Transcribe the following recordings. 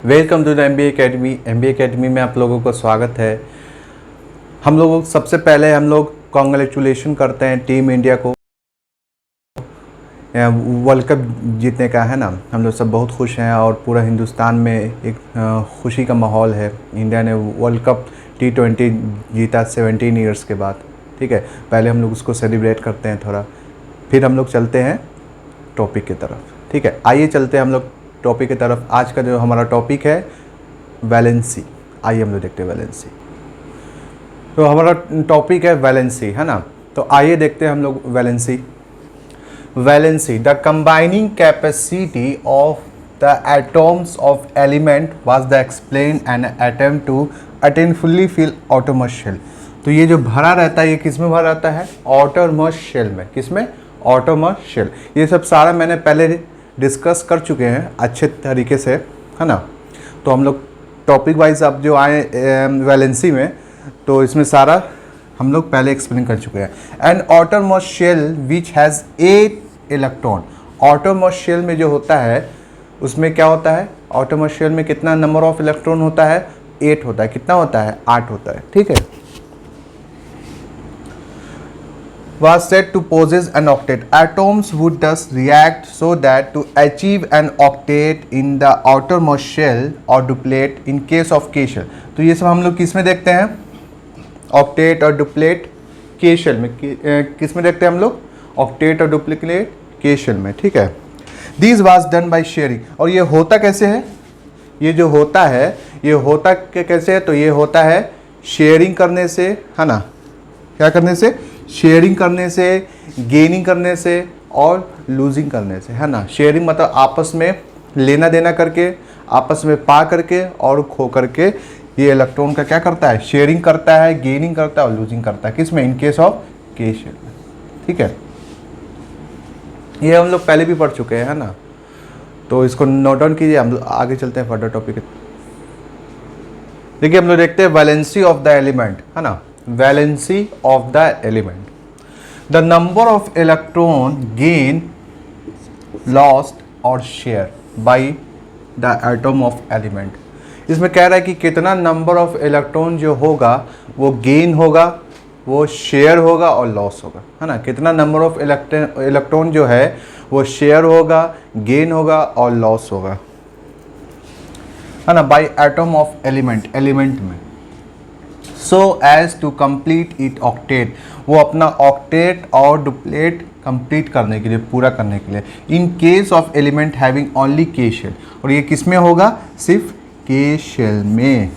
Welcome to the MBA academy. MBA academy में आप लोगों को स्वागत है। हम लोग सबसे पहले कॉन्ग्रेचुलेशन करते हैं टीम इंडिया को, वर्ल्ड कप जीतने का, है ना। हम लोग सब बहुत खुश हैं और पूरा हिंदुस्तान में एक खुशी का माहौल है। इंडिया ने वर्ल्ड कप T20 जीता 17 ईयर्स के बाद। ठीक है, पहले हम लोग उसको सेलिब्रेट करते हैं थोड़ा, फिर हम लोग चलते हैं टॉपिक की तरफ। ठीक है, आइए चलते हैं हम लोग टॉपिक की तरफ। आज का जो हमारा टॉपिक है वैलेंसी। आइए हम लोग देखते हैं वैलेंसी। तो हमारा टॉपिक है वैलेंसी, है ना। तो आइए देखते हैं हम लोग valency. Valency, the combining capacity of the atoms of element was the explain an attempt to attain fully fill outermost shell. तो ये जो भरा रहता है, ये किस में भरा रहता है? ऑटोमस शेल में। किस में? Outermost shell. ये सब सारा मैंने पहले डिस्कस कर चुके हैं अच्छे तरीके से, है ना। तो हम लोग टॉपिक वाइज अब जो आए वैलेंसी में, तो इसमें सारा हम लोग पहले एक्सप्लेन कर चुके हैं। An outermost shell which has 8 electron. Outermost shell में जो होता है उसमें क्या होता है? ऑटोमस शेल में कितना नंबर ऑफ इलेक्ट्रॉन होता है? 8 होता है। कितना होता है? 8 होता है। ठीक है। Was said to possess an octet. Atoms would thus react so that to achieve an octet in the outermost shell or duplet in case of K shell. तो ये सब हम लोग किस में देखते हैं? ऑक्टेट और डुप्लेट K shell में। किस में देखते हैं हम लोग? ऑक्टेट और डुप्लीकेट K shell में। ठीक है। This was done by sharing. और ये होता कैसे है? ये जो होता है, ये होता कैसे है? तो ये होता है शेयरिंग करने से, है ना। क्या करने से? शेयरिंग करने से, गेनिंग करने से और लूजिंग करने से, है ना। शेयरिंग मतलब आपस में लेना देना करके, आपस में पा करके और खो करके ये इलेक्ट्रॉन का क्या करता है? शेयरिंग करता है, गेनिंग करता है और लूजिंग करता है। किस में? In case of K shell में। ठीक है, ये हम लोग पहले भी पढ़ चुके हैं, है ना। तो इसको नोट डाउन कीजिए। हम लोग आगे चलते हैं फर्दर टॉपिक। देखिए, हम लोग देखते हैं वैलेंसी ऑफ द एलिमेंट, है ना। Valency of the element, the number of electron gain, lost or share by the atom of element। इसमें कह रहा है कि कितना नंबर ऑफ इलेक्ट्रॉन जो होगा वो गेन होगा, वो शेयर होगा और लॉस होगा, है ना। कितना नंबर ऑफ इलेक्ट्रॉन जो है वो शेयर होगा, गेन होगा और लॉस होगा, है ना, by atom of element, element में। So as to complete it octet, वो अपना ऑक्टेट और डुप्लेट कंप्लीट करने के लिए, पूरा करने के लिए। In case of element having only K shell, और ये किस में होगा? सिर्फ K शेल में।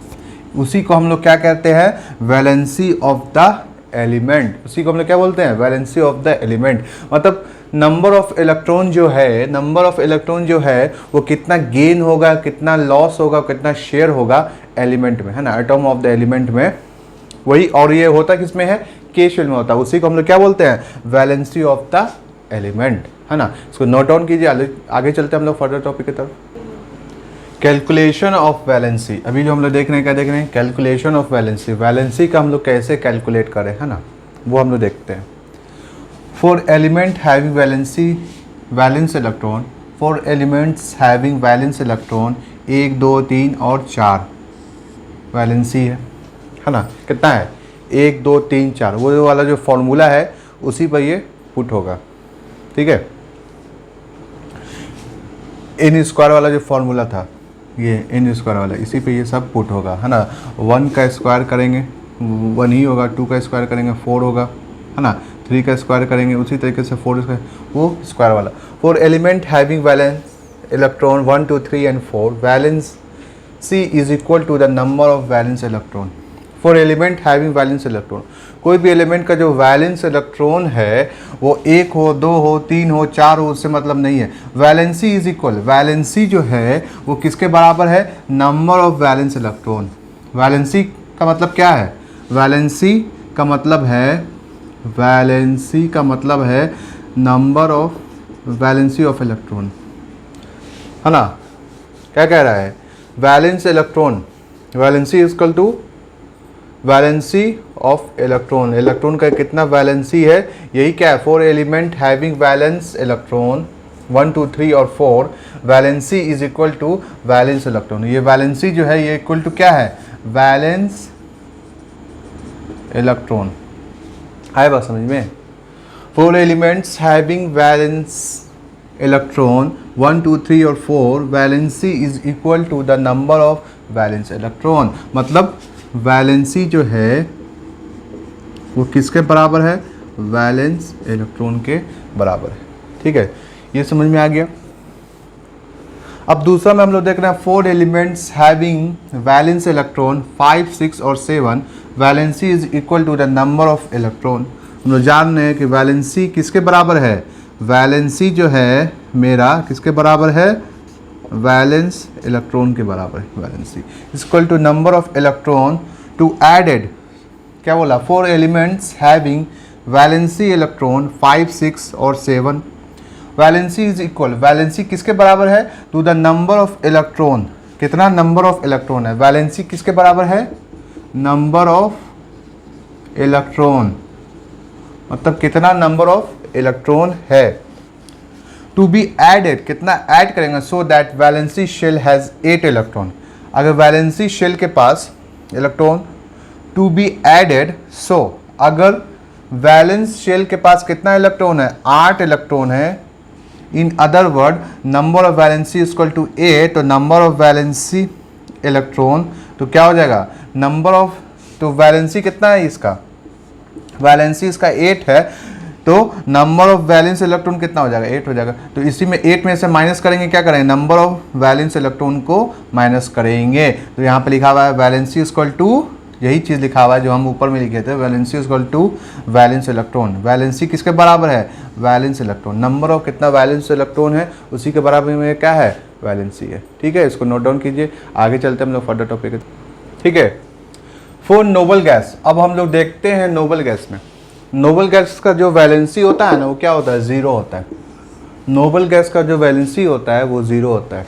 उसी को हम लोग क्या कहते हैं? Valency of the element. उसी को हम लोग क्या बोलते हैं? Valency of the element. मतलब नंबर ऑफ इलेक्ट्रॉन जो है, नंबर ऑफ इलेक्ट्रॉन जो है वो कितना गेन होगा, कितना लॉस होगा, कितना शेयर होगा एलिमेंट में, है ना, एटम ऑफ द एलिमेंट में। वही, और ये होता किस में है? K शेल में होता है। उसी को हम लोग क्या बोलते हैं? वैलेंसी ऑफ द एलिमेंट, है ना। इसको नोट डाउन कीजिए। आगे चलते हैं हम लोग फर्दर टॉपिक की तरफ। Calculation of valency. अभी जो हम लोग देख रहे हैं, क्या देख रहे हैं? Calculation of valency. वैलेंसी का हम लोग कैसे कैलकुलेट करें, है ना, वो हम लोग देखते हैं। For element having valency, valence electron, for elements having valence electron 1, 2, 3 और 4 वैलेंसी है ना। कितना है? 1, 2, 3, 4। वो वाला जो फॉर्मूला है उसी पर ये पुट होगा। ठीक है, n स्क्वायर वाला जो फॉर्मूला था, ये n स्क्वायर वाला, इसी पे ये सब पुट होगा, है ना। 1 का स्क्वायर करेंगे 1 ही होगा, 2 का स्क्वायर करेंगे 4 होगा, है ना। 3 का स्क्वायर करेंगे उसी तरीके से 4 स्क्वायर, वो स्क्वायर वाला। For element having valence electron 1, 2, 3 and 4, valence C is equal to the number of valence electron. For element having valence electron, कोई भी एलिमेंट का जो वैलेंस इलेक्ट्रॉन है वो 1 हो, 2 हो, 3 हो, 4 हो, उससे मतलब नहीं है। वैलेंसी इज इक्वल, वैलेंसी जो है वो किसके बराबर है? Number of valence electron. Valency का मतलब क्या है? वैलेंसी का मतलब है, वैलेंसी का मतलब है number of valency of electron, है ना। क्या कह रहा है? Valence electron, valency is equal to valency of electron. Electron का कितना वैलेंसी है, यही क्या है? For element having valence electron, 1 2 3 और 4 valency is equal to valence electron. ये वैलेंसी जो है ये इक्वल टू क्या है, वैलेंस इलेक्ट्रॉन। आए बात समझ में। 4 एलिमेंट्स हैविंग वैलेंस इलेक्ट्रॉन 1 2 3 और 4 valency is equal to the number of valence electron. मतलब वैलेंसी जो है वो किसके बराबर है, वैलेंस इलेक्ट्रॉन के बराबर है। ठीक है, ये समझ में आ गया। अब दूसरा में हम लोग देख रहे हैं 4 एलिमेंट्स हैविंग वैलेंस इलेक्ट्रॉन 5 6 और 7 valency is equal to the number of electron. हम लोग जान रहे हैं कि वैलेंसी किसके बराबर है, वैलेंसी जो है मेरा किसके बराबर है, वैलेंस इलेक्ट्रॉन के बराबर है। Valency equal to number of electron to added, क्या बोला, 4 एलिमेंट्स हैविंग वैलेंसी इलेक्ट्रॉन 5 6 और 7 वैलेंसी इज इक्वल, वैलेंसी किसके बराबर है, to the number of electron. कितना नंबर ऑफ इलेक्ट्रॉन है, वैलेंसी किसके बराबर है, नंबर ऑफ इलेक्ट्रॉन, मतलब कितना नंबर ऑफ इलेक्ट्रॉन है। टू बी एडेड, कितना ऐड करेंगे, so that valency shell has 8 electron. अगर वैलेंसी शेल के पास electron to be added, so अगर वैलेंस शेल के पास कितना इलेक्ट्रॉन है, 8 इलेक्ट्रॉन है। In other word number of valency equal to 8, तो नंबर ऑफ वैलेंसी इलेक्ट्रॉन तो क्या हो जाएगा, नंबर ऑफ, तो वैलेंसी कितना है इसका, वैलेंसी इसका 8 है, तो नंबर ऑफ वैलेंस इलेक्ट्रॉन कितना हो जाएगा, 8 हो जाएगा। तो इसी में 8 में से माइनस करेंगे, क्या करेंगे, नंबर ऑफ वैलेंस इलेक्ट्रॉन को माइनस करेंगे। तो यहाँ पे लिखा हुआ है वैलेंसी इक्वल टू, यही चीज़ लिखा हुआ है जो हम ऊपर में लिखे थे, valency equal to valence electron. Valency किसके बराबर है, वैलेंस इलेक्ट्रॉन, नंबर ऑफ कितना वैलेंस इलेक्ट्रॉन है उसी के बराबर में क्या है, वैलेंसी है। ठीक है, इसको नोट डाउन कीजिए, आगे चलते हम लोग फर्दर टॉपिक। ठीक है, फॉर नोबल गैस, अब हम लोग देखते हैं नोबल गैस में, नोबल गैस का जो वैलेंसी होता है ना वो क्या होता है, ज़ीरो होता है। नोबल गैस का जो वैलेंसी होता है वो ज़ीरो होता है।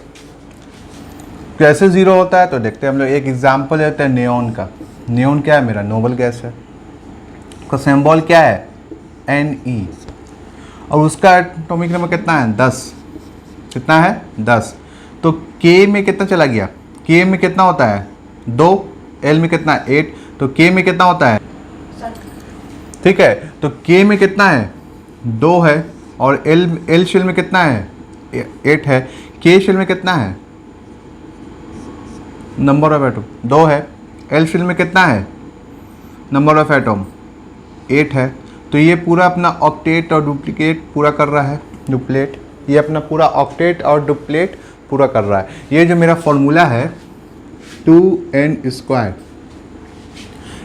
कैसे ज़ीरो होता है तो देखते हैं हम लोग। एक एग्जांपल लेते हैं नियॉन का। नियॉन क्या है, मेरा नोबल गैस है, उसका सिंबल क्या है, Ne, और उसका एटॉमिक नंबर कितना है, 10। कितना है, 10। तो K में कितना चला गया, K में कितना होता है, 2, L में कितना है, 8, तो K में कितना होता है, ठीक है, तो K में कितना है, 2 है, और L शेल में कितना है, 8 है। K शेल में कितना है, नंबर ऑफ एटम 2 है। L शेल में कितना है, नंबर ऑफ एटम 8 है। तो ये पूरा अपना ऑक्टेट और डुप्लीकेट पूरा कर रहा है, डुप्लेट, ये अपना पूरा ऑक्टेट और डुप्लेट पूरा कर रहा है। ये जो मेरा फॉर्मूला है 2n²,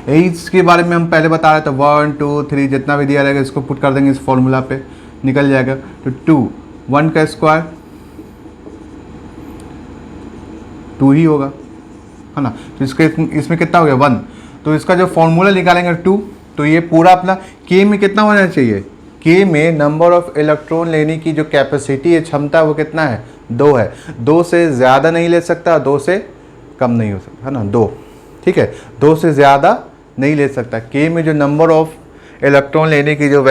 इसके बारे में हम पहले बता रहे थे, 1 2 3 जितना भी दिया रहेगा इसको पुट कर देंगे इस फॉर्मूला पे, निकल जाएगा। तो 2, 1 का स्क्वायर 2 ही होगा, है ना। तो इसमें कितना हो गया, 1। तो इसका जो फॉर्मूला निकालेंगे 2, तो ये पूरा अपना K में कितना होना चाहिए, K में नंबर ऑफ इलेक्ट्रॉन लेने की जो कैपेसिटी है, क्षमता, वो कितना है, 2 है। 2 से ज़्यादा नहीं ले सकता, 2 से कम नहीं हो सकता, है ना, 2। ठीक है, 2 से ज़्यादा नहीं ले सकता। K में जो नंबर ऑफ इलेक्ट्रॉन लेने की जो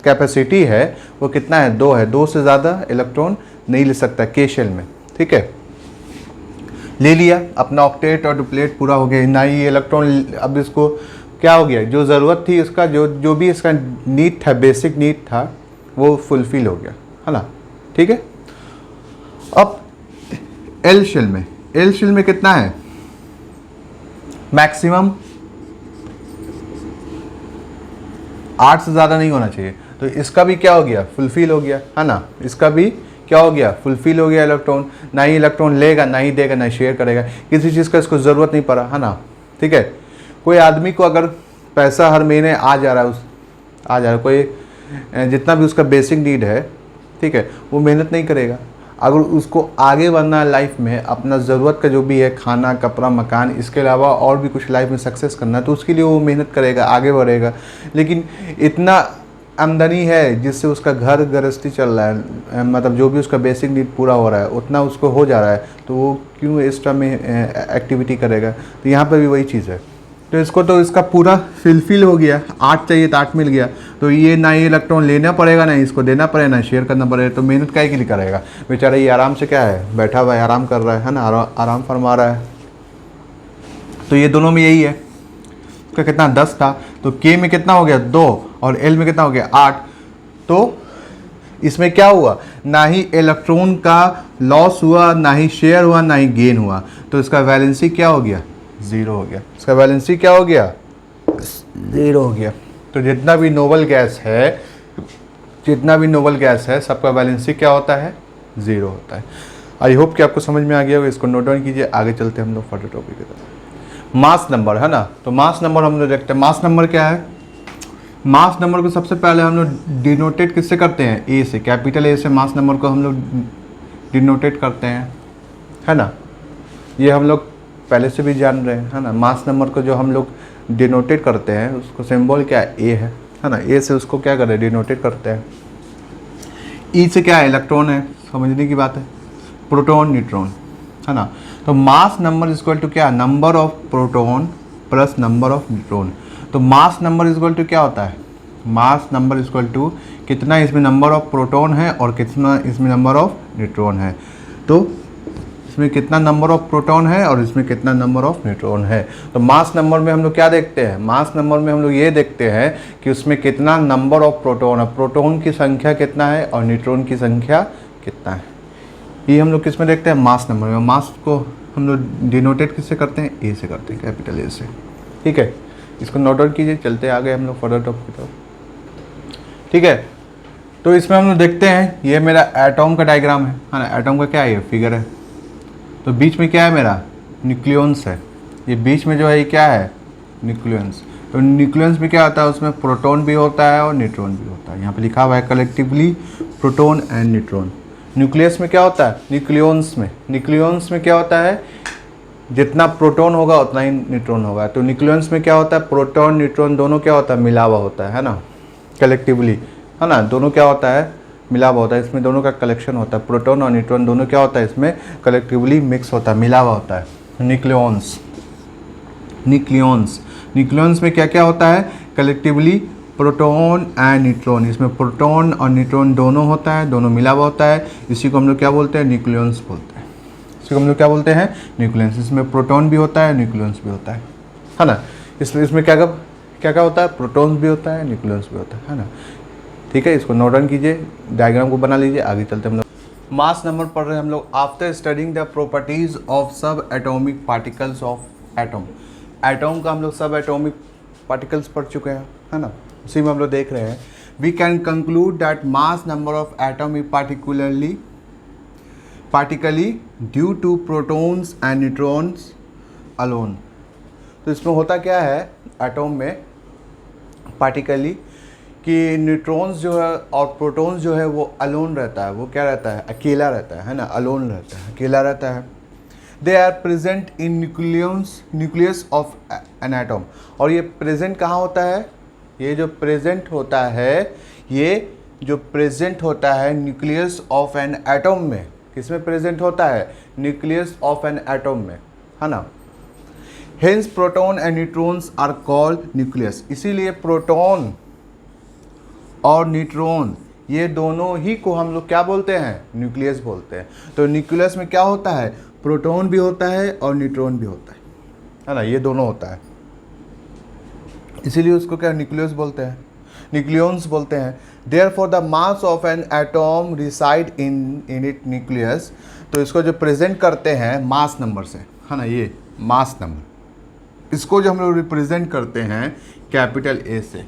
कैपेसिटी है वो कितना है, 2 है। 2 से ज़्यादा इलेक्ट्रॉन नहीं ले सकता K शेल में। ठीक है, ले लिया, अपना ऑक्टेट और डुप्लेट पूरा हो गया, ना ही इलेक्ट्रॉन। अब इसको क्या हो गया, जो ज़रूरत थी इसका, जो भी इसका नीड था, बेसिक नीड था, वो फुलफिल हो गया, है ना। ठीक है, अब L शेल में कितना है, मैक्सिमम 8 से ज़्यादा नहीं होना चाहिए। तो इसका भी क्या हो गया, फुलफिल हो गया, है ना। इसका भी क्या हो गया, फुलफिल हो गया इलेक्ट्रॉन। ना ही इलेक्ट्रॉन लेगा, ना ही देगा, ना ही शेयर करेगा, किसी चीज़ का इसको ज़रूरत नहीं पड़ा, है ना। ठीक है, कोई आदमी को अगर पैसा हर महीने आ जा रहा है, कोई जितना भी उसका बेसिक नीड है, ठीक है, वो मेहनत नहीं करेगा। अगर उसको आगे बढ़ना है लाइफ में, अपना ज़रूरत का जो भी है, खाना, कपड़ा, मकान, इसके अलावा और भी कुछ लाइफ में सक्सेस करना है, तो उसके लिए वो मेहनत करेगा, आगे बढ़ेगा। लेकिन इतना आमदनी है जिससे उसका घर गृहस्थी चल रहा है, मतलब जो भी उसका बेसिक नीड पूरा हो रहा है, उतना उसको हो जा रहा है, तो वो क्यों एक्स्ट्रा में एक्टिविटी करेगा। तो यहाँ पर भी वही चीज़ है, तो इसको तो इसका पूरा फिल हो गया, 8 चाहिए तो 8 मिल गया। तो ये ना ये इलेक्ट्रॉन लेना पड़ेगा ना इसको देना पड़ेगा ना शेयर करना पड़ेगा, तो मेहनत काहे के लिए करेगा बेचारा, ये आराम से क्या है बैठा हुआ है, आराम कर रहा है ना, आराम फरमा रहा है। तो ये दोनों में यही है, इसका कितना 10 था, तो के में कितना हो गया 2 और एल में कितना हो गया 8। तो इसमें क्या हुआ, ना ही इलेक्ट्रॉन का लॉस हुआ, ना ही शेयर हुआ, ना ही गेन हुआ, तो इसका वैलेंसी क्या हो गया 0 हो गया। इसका वैलेंसी क्या हो गया 0 हो गया। तो जितना भी नोबल गैस है सबका वैलेंसी क्या होता है 0 होता है। आई होप कि आपको समझ में आ गया होगा, इसको नोट डाउन कीजिए। आगे चलते हैं हम लोग फर्दर टॉपिक की तरफ। मास नंबर है ना, तो मास नंबर हम लोग देखते हैं। मास नंबर क्या है, मास नंबर को सबसे पहले हम लोग डिनोटेट किससे करते हैं, ए से, कैपिटल ए से मास नंबर को हम लोग डिनोटेट करते हैं, है ना। ये हम लोग पहले से भी जान रहे हैं, है ना। मास नंबर को जो हम लोग डिनोटेट करते हैं उसको सिंबल क्या है, ए है ना। ए से उसको क्या करें डिनोटेट करते हैं। ई से क्या है, इलेक्ट्रॉन है, समझने की बात है, प्रोटॉन न्यूट्रॉन, है ना। तो मास नंबर इक्वल टू क्या, number of proton plus number of neutron. तो मास नंबर इक्वल टू क्या होता है, मास नंबर इक्वल टू कितना इसमें नंबर ऑफ प्रोटॉन है और कितना इसमें नंबर ऑफ न्यूट्रॉन है। तो इसमें कितना नंबर ऑफ प्रोटॉन है और इसमें कितना नंबर ऑफ न्यूट्रॉन है। तो मास नंबर में हम लोग क्या देखते हैं, मास नंबर में हम लोग ये देखते हैं कि उसमें कितना नंबर ऑफ प्रोटॉन है, प्रोटॉन की संख्या कितना है और न्यूट्रॉन की संख्या कितना है। ये हम लोग किस में देखते हैं, मास नंबर में। मास को हम लोग डिनोटेट किससे करते हैं, ए से करते हैं, कैपिटल ए से। ठीक है, इसको नोट डाउन कीजिए। चलते आगे हम लोग फर्दर टॉपिक की तरफ। ठीक है, तो इसमें हम लोग देखते हैं ये मेरा एटॉम का डायग्राम है ना। एटॉम का क्या है, ये फिगर है। तो बीच में क्या है मेरा, न्यूक्लियस है। ये बीच में जो है ये क्या है, न्यूक्लियस। तो न्यूक्लियस में क्या होता है, उसमें प्रोटॉन भी होता है और न्यूट्रॉन भी होता है। यहाँ पे लिखा हुआ है collectively proton and neutron. Nucleus में क्या होता है, न्यूक्लियस में क्या होता है, जितना प्रोटॉन होगा उतना ही न्यूट्रॉन होगा। तो न्यूक्लियस में क्या होता है, प्रोटॉन न्यूट्रॉन दोनों क्या होता है, मिला हुआ होता है ना, कलेक्टिवली, है ना। दोनों क्या होता है, मिला हुआ होता है। इसमें दोनों का कलेक्शन होता है, प्रोटॉन और न्यूट्रॉन दोनों क्या होता है, इसमें कलेक्टिवली मिक्स होता है, मिला हुआ होता है। न्यूक्लियस में क्या क्या होता है, कलेक्टिवली प्रोटॉन एंड न्यूट्रॉन। इसमें प्रोटॉन और न्यूट्रॉन दोनों होता है, दोनों मिला हुआ होता है। इसी को हम लोग क्या बोलते हैं, न्यूक्लियस बोलते हैं। इसी को हम लोग क्या बोलते हैं, न्यूक्लियस। इसमें प्रोटॉन भी होता है, न्यूक्लियस भी होता है ना। इसलिए इसमें क्या क्या होता है, प्रोटॉन्स भी होता है, न्यूक्लियस भी होता है ना। ठीक है, इसको नोट डाउन कीजिए, डायग्राम को बना लीजिए। आगे चलते हम लोग मास नंबर पढ़ रहे हैं हम लोग। After studying the properties of sub atomic particles of atom. Atom का हम लोग सब एटॉमिक पार्टिकल्स पढ़ चुके हैं, है ना। उसी में हम लोग देख रहे हैं। We can conclude that mass number of atom is particularly due to protons and neutrons alone. तो इसमें होता क्या है एटॉम में पार्टिकली कि न्यूट्रॉन्स जो है और प्रोटॉन्स जो है वो अलोन रहता है, वो क्या रहता है, अकेला रहता है ना, अलोन रहता है, अकेला रहता है। They are present in nucleus of an atom. और ये प्रेजेंट कहाँ होता है, ये जो प्रेजेंट होता है न्यूक्लियस ऑफ एन एटम में। किसमें प्रेजेंट होता है, न्यूक्लियस ऑफ एन एटम में, है ना। Hence proton and neutrons are called nucleus. इसीलिए प्रोटॉन और न्यूट्रॉन ये दोनों ही को हम लोग क्या बोलते हैं, न्यूक्लियस बोलते हैं। तो न्यूक्लियस में क्या होता है, प्रोटॉन भी होता है और न्यूट्रॉन भी होता है ना, ये दोनों होता है। इसीलिए उसको क्या न्यूक्लियस बोलते हैं, न्यूक्लियॉन्स बोलते हैं। Therefore the mass of an atom reside in it nucleus. तो इसको जो प्रेजेंट करते हैं मास नंबर से, है ना, ये मास नंबर, इसको जो हम लोग रिप्रेजेंट करते हैं कैपिटल ए से।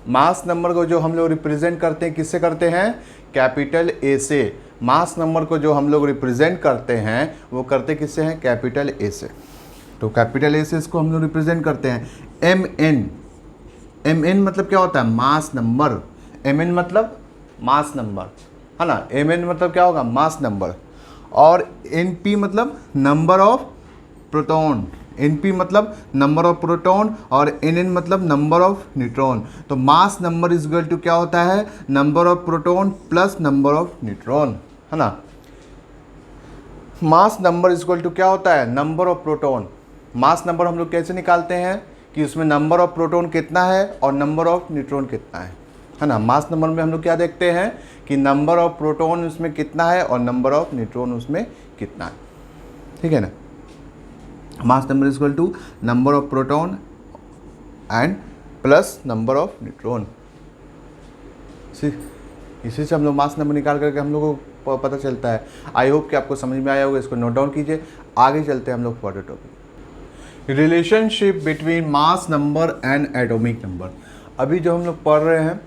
मास नंबर को जो हम लोग रिप्रेजेंट करते हैं किससे करते हैं, कैपिटल ए से। मास नंबर को जो हम लोग रिप्रेजेंट करते हैं वो करते किससे हैं, कैपिटल ए से। तो कैपिटल ए से इसको हम लोग रिप्रेजेंट करते हैं। एम एन मतलब क्या होता है, मास नंबर। एम एन मतलब मास नंबर, है ना। एम एन मतलब क्या होगा, मास नंबर। और एन पी मतलब नंबर ऑफ प्रोटॉन। एनपी मतलब नंबर ऑफ प्रोटॉन और एन मतलब नंबर ऑफ न्यूट्रॉन। तो mass number is equal to क्या होता है, number of proton plus number of neutron, है ना। Mass number is equal to क्या होता है, number of proton. Mass number हम लोग कैसे निकालते हैं कि उसमें नंबर ऑफ प्रोटॉन कितना है और नंबर ऑफ न्यूट्रॉन कितना है ना। मास नंबर में हम लोग क्या देखते हैं कि नंबर ऑफ प्रोटॉन उसमें कितना है और नंबर ऑफ न्यूट्रॉन उसमें कितना है, ठीक है ना। Mass number is equal to number of proton and plus number of neutron. इसी से हम लोग मास नंबर निकाल करके हम लोगों को पता चलता है। आई होप कि आपको समझ में आया होगा, इसको नोट डाउन कीजिए। आगे चलते हैं हम लोग further topic, relationship between mass number and atomic number. अभी जो हम लोग पढ़ रहे हैं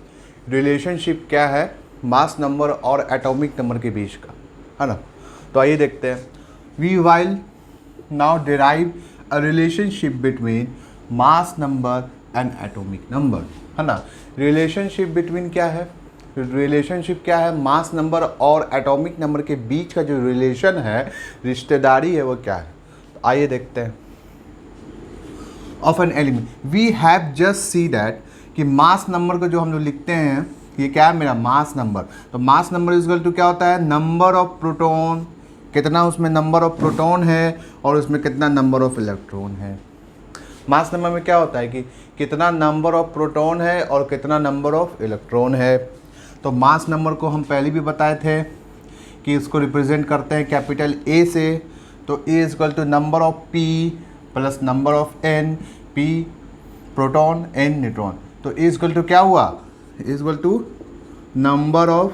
रिलेशनशिप क्या है मास नंबर और एटॉमिक नंबर के बीच का, है ना। तो आइए देखते हैं। We will now derive a relationship between mass number and atomic number, है ना। रिलेशनशिप बिटवीन क्या है, रिलेशनशिप क्या है मास नंबर और एटॉमिक नंबर के बीच का जो रिलेशन है, रिश्तेदारी है, वो क्या है। तो आइए देखते हैं। Of an element we have just see that कि मास नंबर को जो हम लोग लिखते हैं ये क्या है मेरा मास नंबर। तो mass number is equal to क्या होता है नंबर ऑफ प्रोटॉन, कितना उसमें नंबर ऑफ प्रोटॉन है और उसमें कितना नंबर ऑफ इलेक्ट्रॉन है। मास नंबर में क्या होता है कि कितना नंबर ऑफ प्रोटॉन है और कितना नंबर ऑफ इलेक्ट्रॉन है। तो मास नंबर को हम पहले भी बताए थे कि इसको रिप्रेजेंट करते हैं कैपिटल ए से। तो A is equal to number of P plus number of N, P proton N neutron. तो ए इज इक्वल टू क्या हुआ, A is equal to number of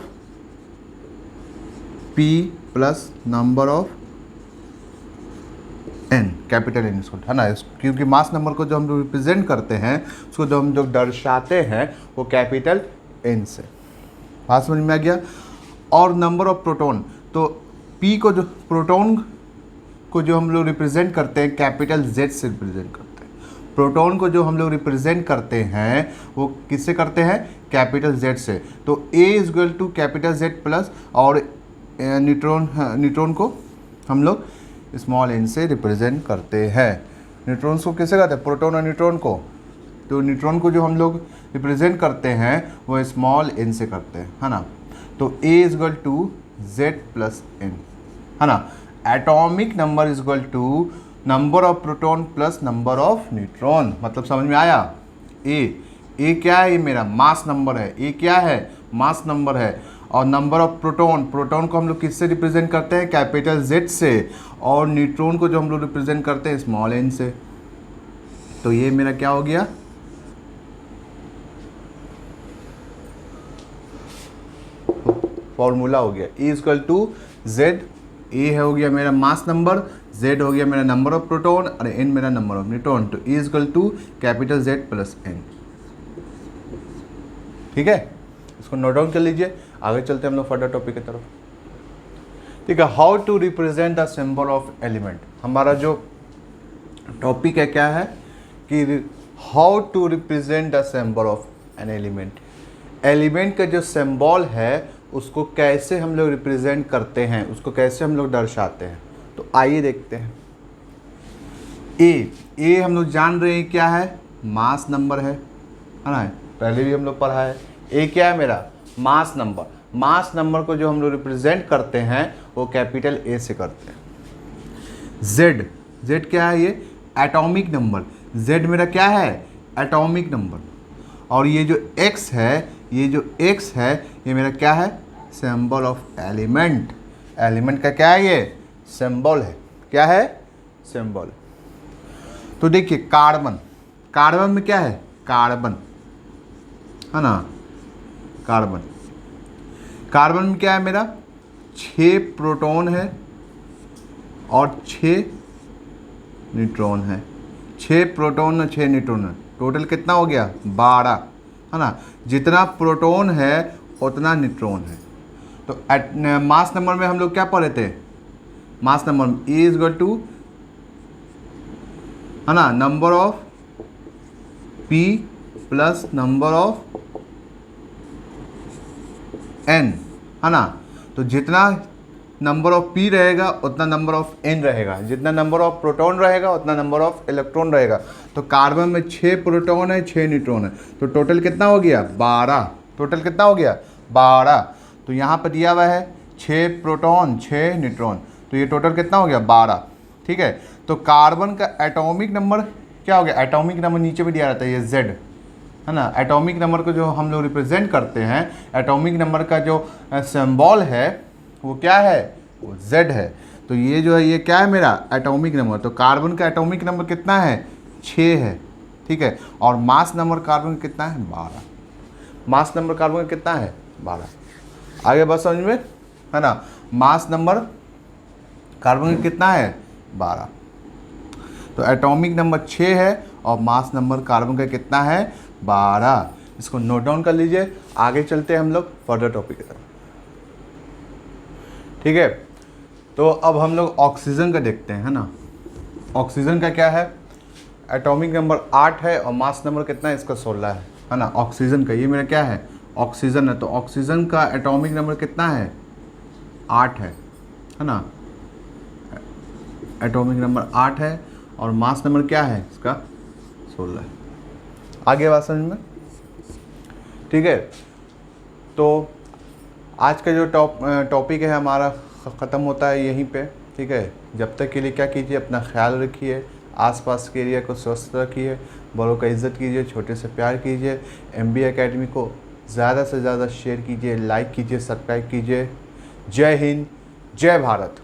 P plus number of N, capital N इसको, है ना। क्योंकि mass number को जो हम लोग रिप्रेजेंट करते हैं उसको जो हम लोग दर्शाते हैं वो कैपिटल एन से। बात समझ में आ गया। और नंबर ऑफ प्रोटॉन, तो पी को जो प्रोटॉन को जो हम लोग रिप्रेजेंट करते हैं कैपिटल जेड से रिप्रेजेंट करते हैं। प्रोटॉन को जो हम लोग रिप्रेजेंट करते हैं वो किससे करते हैं कैपिटल जेड से। तो A is equal to capital Z plus और न्यूट्रॉन को हम लोग स्मॉल एन से रिप्रेजेंट करते हैं। न्यूट्रॉन्स को किससे करते हैं प्रोटॉन और न्यूट्रॉन को। तो न्यूट्रॉन को जो हम लोग रिप्रेजेंट करते हैं वो स्मॉल एन से करते हैं, है ना। तो A is equal to Z plus N, है ना। Atomic number is equal to number of proton plus number of neutron. मतलब समझ में आया। ए क्या है, ये मेरा मास नंबर है। ए क्या है मास नंबर है। और नंबर ऑफ प्रोटॉन को हम लोग किससे रिप्रेजेंट करते हैं कैपिटल जेड से। और न्यूट्रॉन को जो हम लोग रिप्रेजेंट करते हैं स्मॉल एन से। तो ये मेरा क्या हो गया फॉर्मूला हो गया। E equal to Z, A हो गया मेरा मास नंबर, जेड हो गया मेरा नंबर ऑफ प्रोटॉन और एन मेरा नंबर ऑफ न्यूट्रॉन। तो E equal to capital Z plus N, ठीक है। इसको नोट डाउन कर लीजिए। आगे चलते हैं हम लोग फर्दर टॉपिक की तरफ, ठीक है। How to represent the symbol of element. हमारा जो टॉपिक है क्या है कि how to represent the symbol of an element. Element का जो सिंबल है उसको कैसे हम लोग रिप्रेजेंट करते हैं, उसको कैसे हम लोग दर्शाते हैं। तो आइए देखते हैं। ए हम लोग जान रहे हैं क्या है मास नंबर है ना, पहले भी हम लोग पढ़ा है। ए क्या है मेरा मास नंबर। मास नंबर को जो हम लोग रिप्रेजेंट करते हैं वो कैपिटल ए से करते हैं। जेड क्या है, ये एटॉमिक नंबर। जेड मेरा क्या है एटॉमिक नंबर। और ये जो एक्स है, ये मेरा क्या है सिंबल ऑफ एलिमेंट। एलिमेंट का क्या है ये सिंबल है, क्या है सिंबल। तो देखिए कार्बन में क्या है कार्बन, है ना। कार्बन में क्या है मेरा 6 प्रोटॉन है और 6 न्यूट्रॉन है। 6 प्रोटॉन और 6 न्यूट्रॉन है, टोटल कितना हो गया 12, है ना। जितना प्रोटॉन है उतना न्यूट्रॉन है। तो मास नंबर में हम लोग क्या पढ़े थे मास नंबर में E इज इक्वल टू, है ना, number of P plus number of N, है ना। तो जितना नंबर ऑफ P रहेगा उतना नंबर ऑफ N रहेगा, जितना नंबर ऑफ प्रोटॉन रहेगा उतना नंबर ऑफ इलेक्ट्रॉन रहेगा। तो कार्बन में 6 प्रोटॉन है 6 न्यूट्रॉन है, तो टोटल कितना हो गया 12। टोटल कितना हो गया 12। तो यहाँ पर दिया हुआ है 6 प्रोटॉन 6 न्यूट्रॉन, तो ये टोटल कितना हो गया 12, ठीक है। तो कार्बन का एटॉमिक नंबर क्या हो गया, एटॉमिक नंबर नीचे भी दिया रहता है, ये Z है ना। एटॉमिक नंबर को जो हम लोग रिप्रेजेंट करते हैं, एटॉमिक नंबर का जो सिंबल है वो क्या है, वो Z है। तो ये जो है ये क्या है मेरा एटॉमिक नंबर। तो कार्बन का एटॉमिक नंबर कितना है, 6 है, ठीक है। और मास नंबर कार्बन का कितना है, 12। मास नंबर कार्बन का कितना है, 12। आगे बस समझ में है ना। मास नंबर कार्बन का कितना है, 12। तो एटॉमिक नंबर 6 है और मास नंबर कार्बन का कितना है, 12। इसको नोट डाउन कर लीजिए। आगे चलते हैं हम लोग फर्दर टॉपिक की तरफ, ठीक है। तो अब हम लोग ऑक्सीजन का देखते हैं, है ना। ऑक्सीजन का क्या है, एटॉमिक नंबर 8 है और मास नंबर कितना है, इसका 16 है ना। ऑक्सीजन का ये मेरा क्या है, ऑक्सीजन है। तो ऑक्सीजन का एटॉमिक नंबर कितना है, 8 है ना। एटॉमिक नंबर 8 है और मास नंबर क्या है इसका, 16 है। आगे बात समझ में, ठीक है। तो आज का जो टॉपिक है हमारा ख़त्म होता है यहीं पे, ठीक है। जब तक के लिए क्या कीजिए, अपना ख्याल रखिए, आसपास के एरिया को स्वस्थ रखिए, बड़ों का इज़्ज़त कीजिए, छोटे से प्यार कीजिए। MBA एकेडमी को ज़्यादा से ज़्यादा शेयर कीजिए, लाइक कीजिए, सब्सक्राइब कीजिए। जय हिंद, जय भारत।